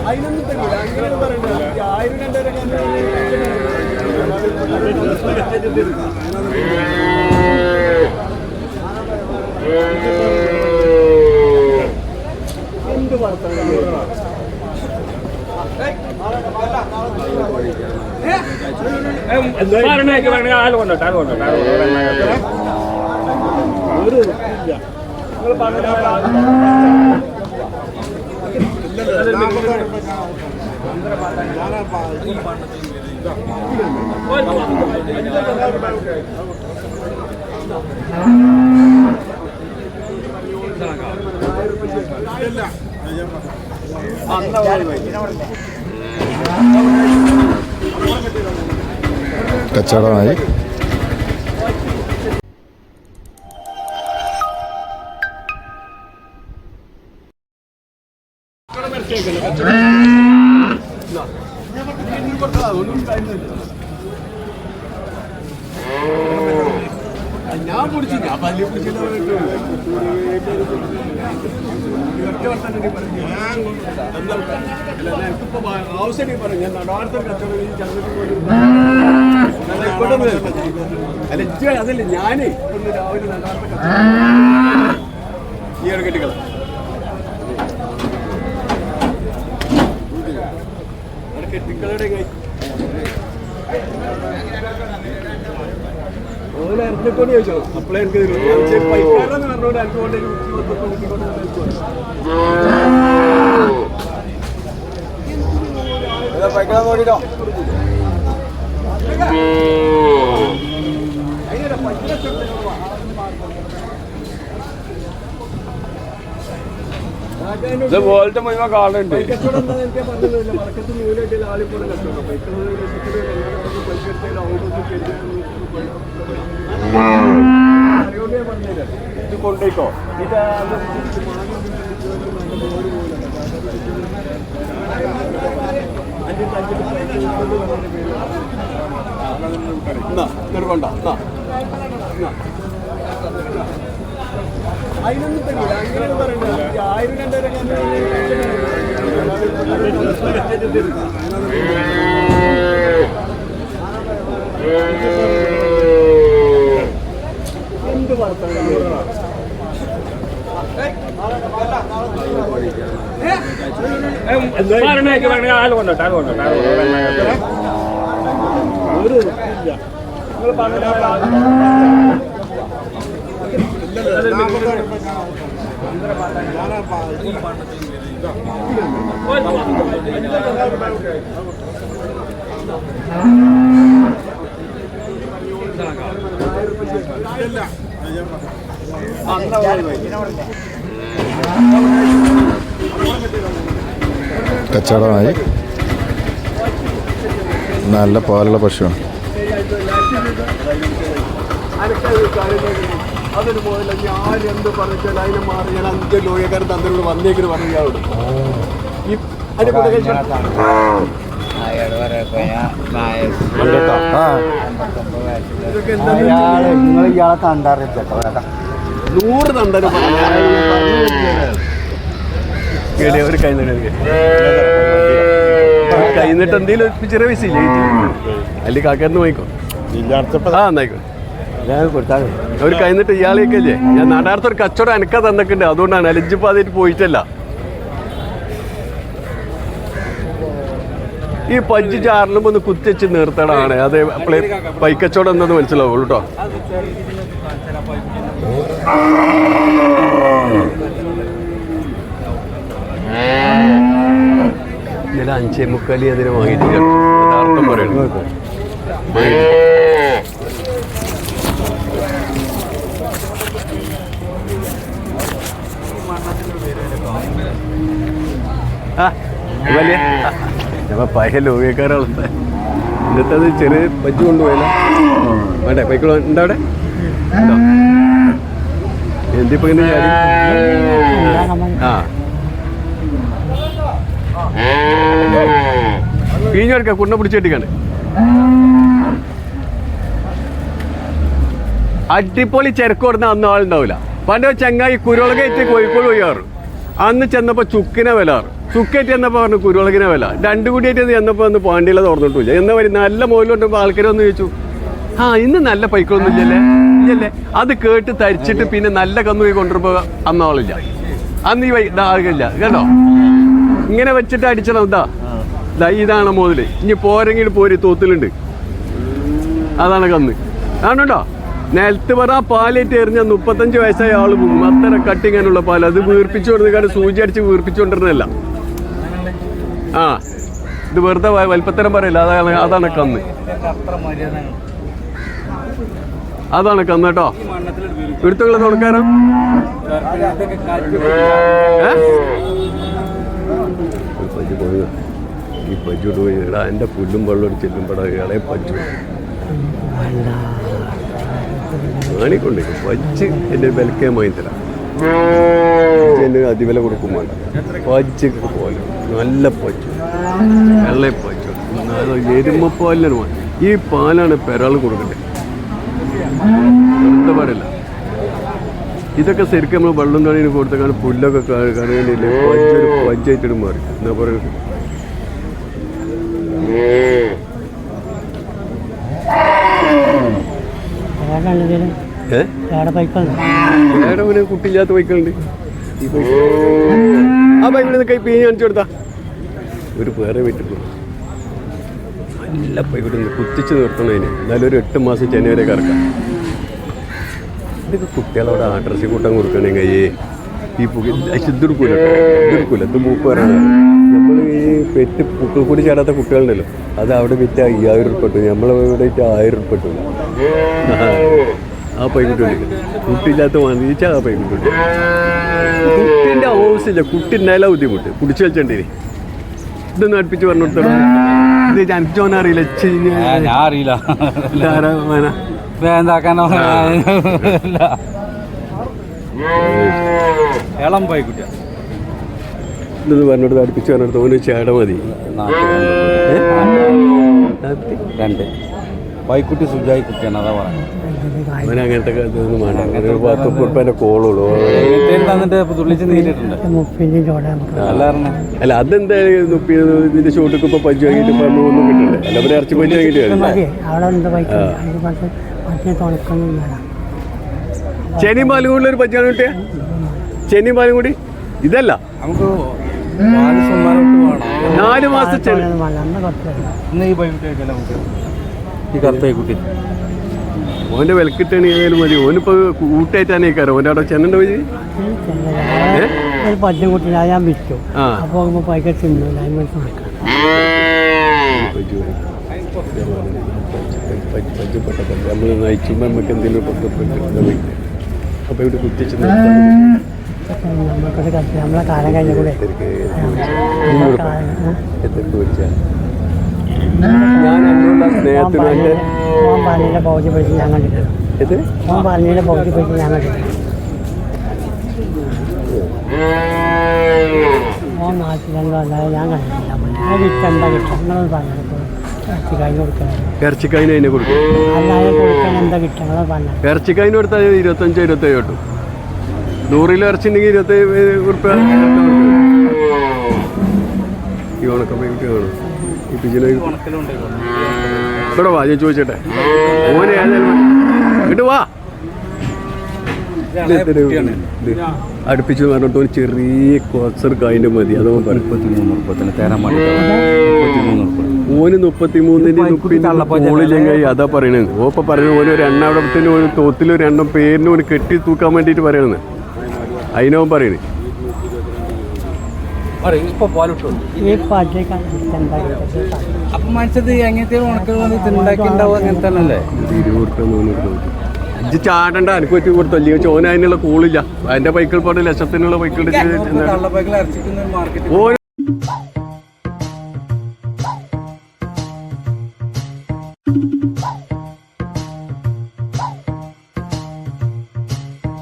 അതിനൊന്നും തരില്ല അങ്ങനെ പറയുന്നത് 1000 എന്ത് വർത്തമാനം കച്ചവടമായി. ഞാൻ പിടിച്ചു ഞാൻ പല്ലി പിടിച്ചില്ല ആവശ്യം പറഞ്ഞു ഞാൻ നടാത്ത കച്ചവടം അല്ല അതല്ലേ ഞാനേ ഒന്ന് രാവിലെ നടാത്ത കച്ചവടം ഈ ഇടക്കെട്ടികള കെട്ടിക്കളുടെ കൈ ഓലെ ഇറങ്ങിക്കൊണ്ട് ചോദിച്ചോ അപ്പോഴേ എനിക്ക് പൈക്കാരെന്ന് പറഞ്ഞോണ്ട് എനിക്കൊണ്ട് പൈക്കാ നോക്കിട്ടോ ഇത് പോലത്തെ മുഴുവൻ കാളുണ്ട്. കച്ചവടം എന്താ എനിക്ക് പറഞ്ഞില്ല വടക്കത്ത് നൂലായിട്ട് ആളിപ്പോലെ കച്ചവടം പറഞ്ഞില്ല ഇത് കൊണ്ടേക്കോ ഇത് കൊണ്ട അതിനൊന്നും തരില്ല അങ്ങനെ പറയുന്നത് 1000 എന്ത് വർത്തമാനം കച്ചവടമായി. നല്ല പാലുള്ള പശുവാണ്. അതിന് പോയില്ല ഞാൻ എന്ത് പറഞ്ഞാൽ അതിനെ മാറി ഞാൻ 5 ലോകക്കാരൻ തന്ത്രോട് വന്നേക്കിന് പറയുകയോട് നിങ്ങൾ ഇയാളെ കണ്ടറിയില്ല 100 തണ്ടന് ഒരു കൈന്നിട്ട് എന്തെങ്കിലും ചെറിയ പൈസ ഇല്ലേ അല്ലെങ്കിൽ കാക്കാരന്ന് പോയിക്കോ എന്നായിക്കോ ഒരു കൈന്നിട്ട് ഇയാളെയൊക്കെ അല്ലേ ഞാൻ നാടാർത്തൊരു കച്ചവടം എനക്കാ തന്നിട്ടുണ്ട് അതുകൊണ്ടാണ് അലഞ്ചിപ്പോൾ അതായിട്ട് പോയിട്ടല്ല ഈ പഞ്ച് ചാറിലും ഒന്ന് കുത്തിച്ച് നിർത്തടാണ് അത് പൈക്കച്ചവടം എന്നത് മനസ്സിലാവുള്ളൂ കേട്ടോ ഇന്നലെ 5:45 അതിന് വാങ്ങിയിട്ടില്ല യഥാർത്ഥം പറയണം വലിയ ഞമ്മ പഴയ ലോകക്കാരാണ് ഇന്നത്തെ അത് ചെറിയ പജ്ജ് കൊണ്ടുപോയല്ലോ വേണ്ടേ പൈക്കളോ ഉണ്ടോ അവിടെ ഉണ്ടോ എന്തിപ്പോ ഇങ്ങനെ ചാടി ആ പിഴിഞ്ഞെടുക്ക കുണ്ണ പിടിച്ചെട്ടിക്കാണ് അടിപൊളി ചെരക്ക് കൊടുന്ന അന്ന് ആളുണ്ടാവില്ല പണ്ട് ചങ്ങായി കുരുളകേറ്റ് കോഴിക്കോട് പോയാറ്. അന്ന് ചെന്നപ്പോൾ ചുക്കിനെ വിലാറ്, ചുക്കേറ്റ് ചെന്നപ്പോൾ പറഞ്ഞു കുരുളകിനെ വില. രണ്ടു കൂടിയായിട്ട് ചെന്നപ്പോൾ ഒന്ന് പാണ്ടിയില തുറന്നിട്ടില്ല. എന്നാ വരും നല്ല മോയിലുണ്ടപ്പോൾ ആൾക്കാരൊന്ന് ചോദിച്ചു, ആ ഇന്ന് നല്ല പൈക്കളൊന്നും ഇല്ലല്ലേ. അത് കേട്ട് തരിച്ചിട്ട് പിന്നെ നല്ല കന്നു പോയി കൊണ്ടുവരുമ്പോൾ അന്ന് ആളില്ല. അന്ന് ഈ ആകില്ല കേട്ടോ. ഇങ്ങനെ വെച്ചിട്ട് അടിച്ചണം. ഇതാണ് മോതില്. ഇനി പോരെങ്കിൽ പോരി തോത്തിലുണ്ട്. അതാണ് കന്ന് ആണോട്ടോ. നിലത്ത് പറ പാലേറ്റ് എറിഞ്ഞ 35 വയസ്സായ ആള് പോകും. അത്ര കട്ടിങ്ങാനുള്ള പാൽ. അത് വീർപ്പിച്ചു കൊടുക്കാണ്ട് സൂചി അടിച്ച് വീർപ്പിച്ചുകൊണ്ടിരുന്നല്ല. ആ ഇത് വെറുതെ വലിപ്പത്തരം പറയില്ല. അതാണ് കന്ന്. അതാണ് കന്ന് കേട്ടോ. എടുത്തുള്ള തുടക്കാരം ഈ പജുട് പോയി ഇടാ. എൻ്റെ പുല്ലും വെള്ളം ചെല്ലുമ്പോഴാ ഇളയെ പജു കാണിക്കൊണ്ട് പച്ച് എൻ്റെ വിലക്കേ വാങ്ങി തരാം. എൻ്റെ അതിവില കൊടുക്കും വേണ്ട. പച്ച് പോലെ നല്ല പച്ചു, വെള്ള പച്ചു, എരുമപ്പാലിനാണ് വേണം. ഈ പാലാണ് പെരാൾ കൊടുക്കണ്ടേ. എന്താ പറയില്ല. ഇതൊക്കെ ശരിക്കും നമ്മൾ വെള്ളം കണിന് കൊടുത്തേക്കാണ് പുല്ലൊക്കെ കണിയില്ലേ. പച്ചൊരു പഞ്ചായത്തിനും മാറി എന്നാ പറയുന്നത്. കുട്ടിയില്ലാത്ത ബൈക്കുകളുണ്ട്. ഈ ബൈക്ക് ആ ബൈക്കിൽ കൈ പീഞ്ഞ് കാണിച്ചു കൊടുത്താ ഒരു പേരെ വിട്ടിട്ടു. നല്ല ബൈക്കിട്ട് കുത്തിച്ച് നിർത്തണതിന് എന്നാലും ഒരു 8 മാസം ജനുവരി കറക്കാം. ഇതൊക്കെ കുട്ടികളവിടെ അഡ്രസ്സിൽ കൂട്ടാൻ കൊടുക്കണമെങ്കിൽ കയ്യേ ഈ ഇതെടുക്കൂല ഇത് മൂപ്പ് പറയണ. നമ്മൾ ഈ പെറ്റ് പൂക്കൾ കൂടി ചാടാത്ത കുട്ടികളുണ്ടല്ലോ, അത് അവിടെ വിറ്റ് 5000 ഉറുപ്പിക ഇട്ടു. നമ്മളിവിടെ 1000 ഉറുപ്പിക ഇട്ടു. ആ പൈക്കിട്ടുണ്ട്. കുട്ടിയില്ലാത്ത വാങ്ങിച്ചാൽ ആ പൈക്കിട്ടുണ്ട്. കുട്ടീൻ്റെ ആവശ്യമില്ല. കുട്ടി ഉണ്ടായാലും ബുദ്ധിമുട്ട്. കുടിച്ചു കളിച്ചോണ്ടേ ഇതൊന്നും അടുപ്പിച്ച് പറഞ്ഞു കൊടുത്തോ. ഇത് ജനിച്ചോനെ അറിയില്ല. അറിയില്ല ഇളം പൈക്കുട്ടിയ ഇതൊന്ന് പറഞ്ഞോട്ട് അടുപ്പിച്ച് പറഞ്ഞെടുത്ത് ഓന് ചേട മതി. 2 പൈക്കുട്ടി സുജായി കുട്ടിയാണ്. അതാ പറയുന്നത്. അവന് അങ്ങനത്തെ ഇതൊന്നും വേണ്ട. 10 ഉറുപ്പിൻ്റെ കോളുള്ളൂ. തുള്ളിച്ച് നീട്ടിട്ടുണ്ട്. അല്ല അതെന്തായാലും ഇതിന്റെ ഷോട്ടിക്ക് ഇപ്പൊ പഞ്ച് വാങ്ങിയിട്ട് ഒന്നും കിട്ടണ്ടേ. അല്ല അവരെ ഇറച്ചി പഞ്ച് വാങ്ങിയിട്ട് ചെനിയും പാലും കൂടി ഒരു പഞ്ചാണ് കിട്ടിയ. ചെനിയും പാലും കൂടി ഇതല്ല നമുക്ക് 4 മാസം ചെനി. ഈ കറുത്ത കുട്ടി ഓൻ്റെ വിലക്കിട്ടാണ് ഏതായാലും മതി. ഓനിപ്പോ കൂട്ടായിട്ടാണ് ഈ കാരം. ഓൻ്റെ അവിടെ ചെന്നണ്ട പോയി പച്ചക്കുട്ടി ഞാൻ വിറ്റു. അപ്പോൾ പൈക്ക തിന്നു. നമ്മൾ നയിച്ചുമ്പോൾ നമുക്ക് എന്തെങ്കിലും അപ്പൊ ഇവിടെ കുത്തിച്ച് നമ്മളെ കാലം കഴിഞ്ഞ കൂടെ ഞാൻ അതിനുള്ള സ്നേഹത്തിന് പറഞ്ഞതിന്റെ പൗതി പൈസ ഞാൻ കണ്ടിട്ടുണ്ട്. പറഞ്ഞതിന്റെ പൗതി പൈസ ഞാൻ കണ്ടിട്ടുണ്ട്. നാട്ടിലെന്തോ അല്ലാതെ ഞാൻ കണ്ടിട്ടില്ല. വിറ്റെന്താ കിട്ടുക നിങ്ങളൊന്ന് പറഞ്ഞത്. ഇറച്ചിക്കായിന് കൊടുക്കണം. ഇറച്ചിക്കായിന് അതിനെ കൊടുക്കും. അല്ലാതെ കൊടുക്കാൻ എന്താ കിട്ടുക നിങ്ങളത് പറഞ്ഞത്. ഇറച്ചിക്കായിന് കൊടുത്താൽ 25-27 കിട്ടും. 100 കിലോ ഇറച്ചി ഉണ്ടെങ്കിൽ 27 ഉറുപ്പിക. ഈ ഉണക്കം വേണം. ഈ പിജിനെ ഇവിടെ വാ. ഞാൻ ചോദിച്ചട്ടെ ഓനെ ഇങ്ങോട്ട് വാ. അടുപ്പിച്ച് പറഞ്ഞിട്ട് ഒരു ചെറിയ കോച്ചർ കായിന്റെ മതി. അതോ 33 തരാൻ വേണ്ടി. ഓന് 33 ചങ്ങായി അതാ പറയണത്. ഓപ്പ പറയുന്നത് ഓന് ഒരു എണ്ണവിടത്തിന് ഒരു തോത്തിലൊരു എണ്ണം പേരിന് ഓന് കെട്ടി തൂക്കാൻ വേണ്ടിയിട്ട് പറയണെന്ന്. അതിനവൻ പറയുന്നത് അപ്പൊ മനസ്സിൽ എങ്ങനത്തെ ഉണക്കുണ്ടാക്കിണ്ടാവും. അങ്ങനെ തന്നെ 20 ഉറുപ്പിക ഇജ്ജ് ചാടണ്ട. എനിക്ക് പറ്റി കൊടുത്തു. അല്ലെങ്കിൽ ചോന അതിനുള്ള കൂളില്ല. അതിന്റെ ബൈക്കിൽ പോയിട്ട് ലക്ഷത്തിനുള്ള ബൈക്കുണ്ട്.